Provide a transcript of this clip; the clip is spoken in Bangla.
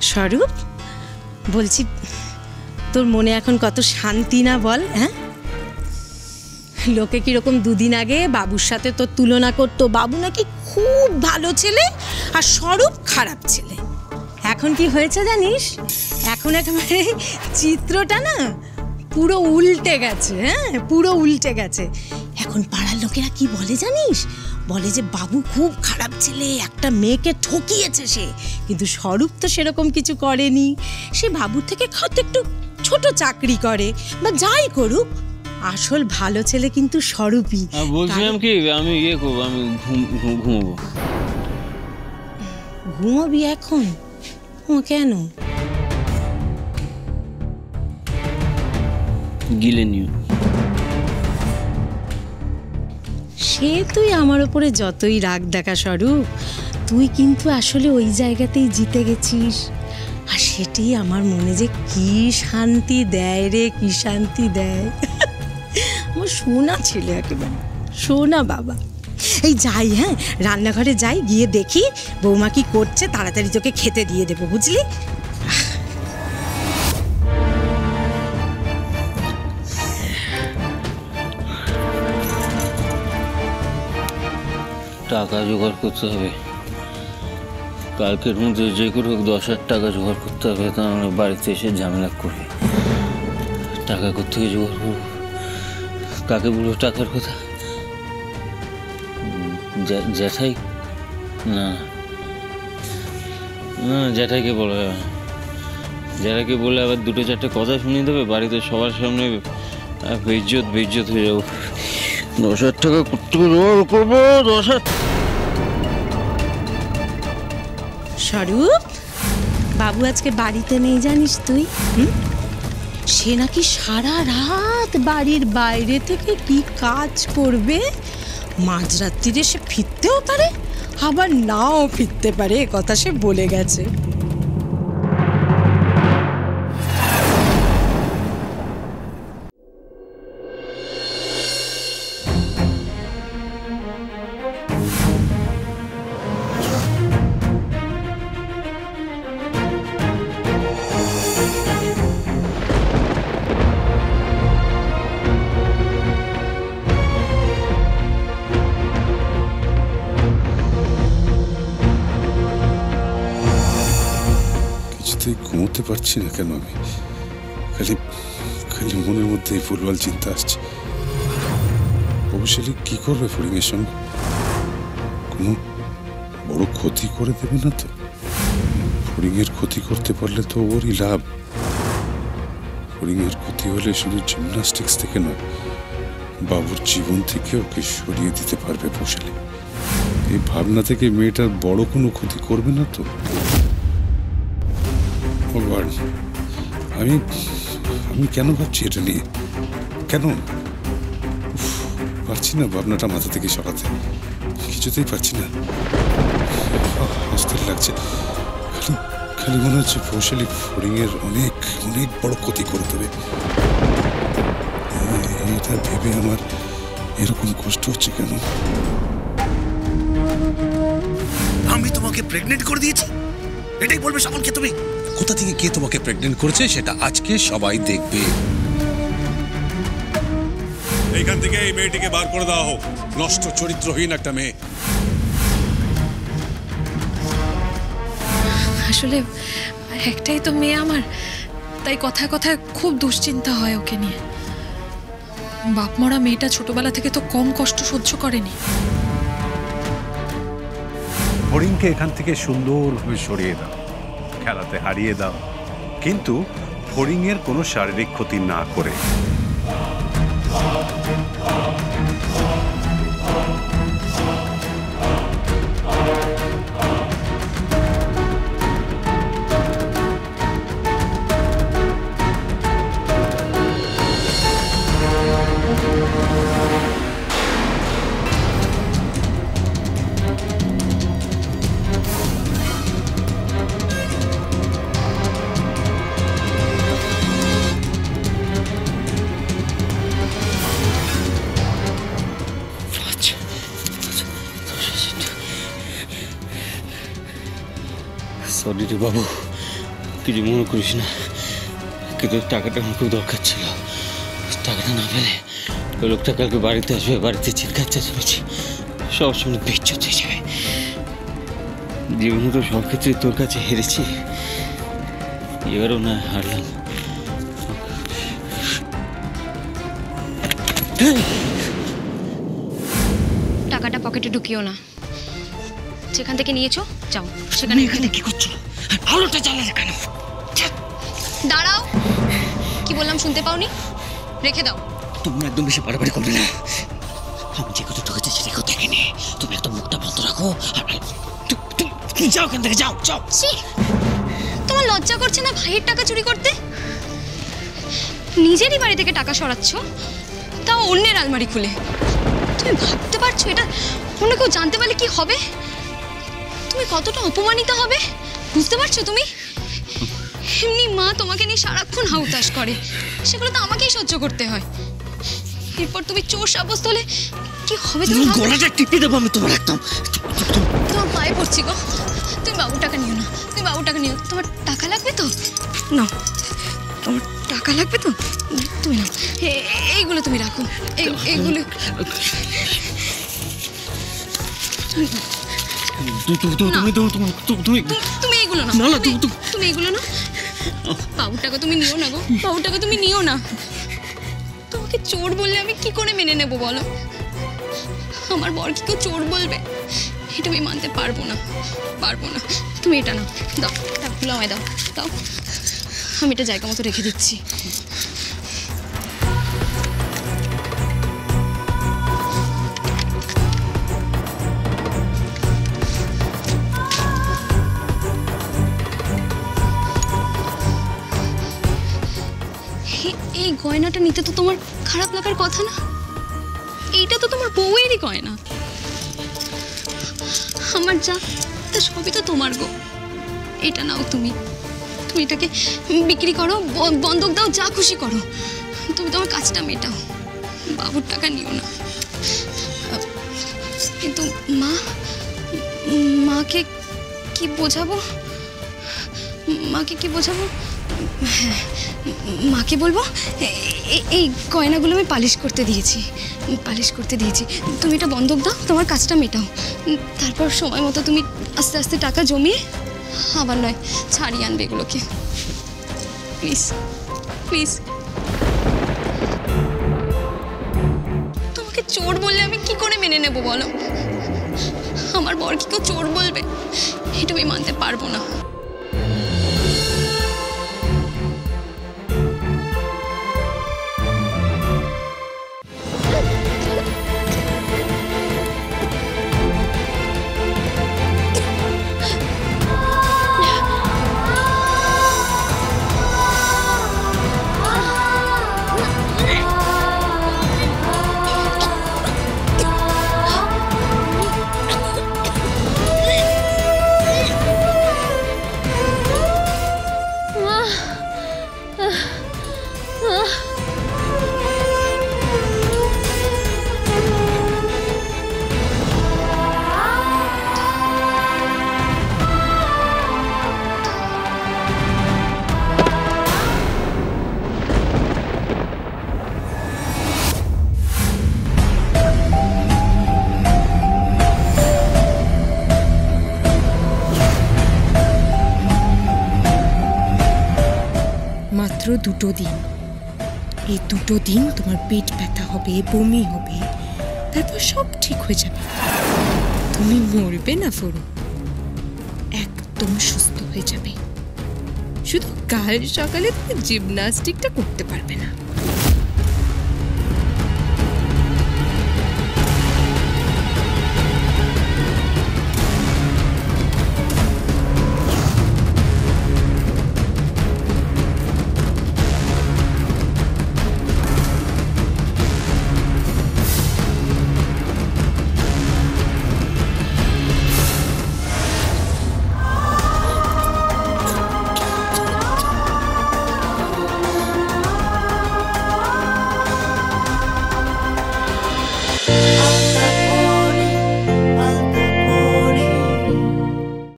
স্বরূপ, বলছি তোর মনে এখন কত শান্তি না বল? হ্যাঁ, লোকে কিরকম দুদিন আগে বাবুর সাথে তোর তুলনা করতো, বাবু নাকি খুব ভালো ছেলে আর স্বরূপ খারাপ ছেলে। এখন কি হয়েছে জানিস? এখন একেবারে চিত্রটা না পুরো উল্টে গেছে। হ্যাঁ, পুরো উল্টে গেছে। এখন পাড়ার লোকেরা কি বলে জানিস? বলে যে বাবু খুব খারাপ ছেলে, একটা মেয়েকে ঠকিয়েছে সে। কিন্তু স্বরূপ তো সেরকম কিছু করেনি। সে বাবুর থেকে কত একটু ছোট চাকরি করে বা যাই করুক, আসল ভালো ছেলে কিন্তু স্বরূপই। বলছিলাম কি, আমি ইয়ে করবো, আমি ঘুমবো। ঘুমোবি এখন? ও কেন? গিলে নিও। সে তুই আমার ওপরে যতই রাগ দেখা স্বরূপ, তুই কিন্তু আসলে ওই জায়গাতেই জিতে গেছিস। আর সেটাই আমার মনে যে কি শান্তি দেয় রে, কি শান্তি দেয়। আমার সোনা ছেলে, একেবারে সোনা বাবা। এই যাই, হ্যাঁ রান্নাঘরে যাই, গিয়ে দেখি বৌমা কি করছে, তাড়াতাড়ি তোকে খেতে দিয়ে দেবো, বুঝলি? টাকা জোগাড় করতে হবে কালকের মধ্যে, যে করে হোক 10,000 টাকা জোগাড় করতে হবে। তা আমরা বাড়িতে এসে ঝামেলা করবে। টাকা কোত্থেকে জোগাড় করবো? কাকে বলবো টাকার কথা? জ্যাঠাই? না না, জ্যাঠাইকে বলা যাবে না। জ্যাঠাইকে বলে আবার 2-4টে কথা শুনিয়ে দেবে বাড়িতে সবার সামনে, বেইজ্জত হয়ে যাবো। 10,000 টাকা কোত্থেকে জোগাড় করবো? 10,000। স্বরূপ, বাবু আজকে বাড়িতে নেই জানিস তুই? সে নাকি সারা রাত বাড়ির বাইরে থেকে কি কাজ করবে, মাঝরাত্রিরে সে ফিরতেও পারে আবার নাও ফিরতে পারে, কথা সে বলে গেছে। ঘুমোতে পারছি না কেন? আমি খালি খালি মনের মধ্যে ভুলভাল চিন্তা আসছে। অবশ্যই কি করবে ফড়িংয়ের সঙ্গে? কোনো বড় ক্ষতি করে দেবে না তো? ফড়িংয়ের ক্ষতি করতে পারলে তো ওরই লাভ। ফড়িংয়ের ক্ষতি হলে শুধু জিমন্যাস্টিক্স থেকে নয়, বাবুর জীবন থেকে ওকে সরিয়ে দিতে পারবে বসালে। এই ভাবনা থেকে মেয়েটার বড় কোনো ক্ষতি করবে না তো? আমি কেন ভাবছি এটা নিয়ে? কেন পারছি না ভাবনাটা মাথা থেকে সরাতে, কিছুতেই পারছি না। অস্থির লাগছে। খালি মনে হচ্ছে বৈশালী ফড়িংয়ের অনেক অনেক বড় ক্ষতি করে দেবে। এটা ভেবে আমার এরকম কষ্ট হচ্ছে কেন? আমি তোমাকে প্রেগনেন্ট করে দিয়েছি, এটাই বলবে সকলকে তুমি? কোথা থেকে কে তোমাকে প্রেগনেন্ট করেছে সেটা আজকে সবাই দেখবে। এইখান থেকে এই মেয়েটিকে বার করে দেওয়া হোক, নষ্ট চরিত্রহীন একটা মেয়ে। আসলে একটাই তো মেয়ে আমার, তাই কথায় কথায় খুব দুশ্চিন্তা হয় ওকে নিয়ে। বাপ মরা মেয়েটা ছোটবেলা থেকে তো কম কষ্ট সহ্য করেনি। ফড়িংকে এখান থেকে সুন্দরভাবে সরিয়ে দাও, খেলাতে হারিয়ে দাও, কিন্তু ফড়িংয়ের কোনো শারীরিক ক্ষতি না করে। সরি রে বাবু, কিছু মনে করিস না, কিন্তু টাকাটা আমার খুব দরকার ছিল। টাকাটা না পেলে ওই লোকটা কালকে বাড়িতে আসবে, বাড়িতে চিৎকার চেঁচামেচি সব সময় বেজ্জত হয়ে যাবে। জীবনে তো সব ক্ষেত্রে তোর কাছে হেরেছি, এবারও না হারলাম। টাকাটা পকেটে ঢুকিও না, যেখান থেকে নিয়েছো যাও সেখানে। এখানে কি করছো? আলোটা জ্বালালে কেন? দাঁড়াও, কি বললাম শুনতে পাওনি? রেখে দাও। তুমি একদম বেশি বাড়াবাড়ি করবে না। আমি যে কথা ঢুকেছি সেটা কথা দেখে নে। তুমি একদম মুখটা বন্ধ রাখো আর তুমি যাও, এখান থেকে যাও যাও। তোমার লজ্জা করছে না ভাইয়ের টাকা চুরি করতে? নিজেরই বাড়ি থেকে টাকা সরাচ্ছ, তাও অন্যের আলমারি খুলে। তুমি ভাবতে পারছো এটা অন্য কেউ জানতে পারলে কি হবে? তুমি কতটা অপমানিত হবে বুঝতে পারছো তুমি? এমনি মা তোমাকে নিয়ে সারাক্ষণ হাউতাশ করে, সেগুলো তো আমাকেই সহ্য করতে হয়। এরপর তুমি চোর সাব্যস্ত হলে কি হবে? তুমি গলাটা টিপে দেবো আমি তোমার একদম। তোমার পায়ে পড়ছি গো, তুমি বাবুর টাকা নিও না, তুমি বাবুর টাকা নিও। তোমার টাকা লাগবে তো না, তোমার টাকা লাগবে তো তুমি নাও, এইগুলো তুমি রাখো, এইগুলো তুমি এইগুলো না, তুমি এইগুলো না। বাবুর টাকা তুমি নিও না গো, বাবুর টাকা তুমি নিও না। তোমাকে চোর বললে আমি কি করে মেনে নেবো বলো? আমার বর কি কেউ চোর বলবে? এটা আমি মানতে পারবো না, পারবো না। তুমি এটা নাও, দাও টাকাগুলো আমায় দাও, দাও। আমি এটা জায়গা মতো রেখে দিচ্ছি। এই গয়নাটা নিতে তো তোমার খারাপ লাগার কথা না? এইটা তো তোমার বউয়েরই গয়না। আমার যা তা সবই তো তোমার গো। এটা নাও তুমি, তুমি এটাকে বিক্রি করো, বন্ধক দাও, যা খুশি করো। তুমি তোমার কাজটা মেটাও, বাবুর টাকা নিও না। কিন্তু মাকে কি বোঝাবো? মাকে কি বোঝাবো? হ্যাঁ, মাকে বলবো এই গয়নাগুলো আমি পালিশ করতে দিয়েছি, তুমি এটা বন্ধক দাও, তোমার কাজটা মেটাও। তারপর সময় মতো তুমি আস্তে আস্তে টাকা জমিয়ে আবার নয় ছাড়িয়ে আনবে এগুলোকে। Please please. তোমাকে চোর বললে আমি কি করে মেনে নেব বলো? আমার বর কি কেউ চোর বলবে? এটা আমি মানতে পারবো না। মাত্র 2 দিন, এই 2 দিন তোমার পেট ব্যথা হবে, বমি হবে, তারপর সব ঠিক হয়ে যাবে। তুমি মরবে না ফরু, একদম সুস্থ হয়ে যাবে। শুধু কাল সকালে তুমি জিমনাস্টিকটা করতে পারবে না।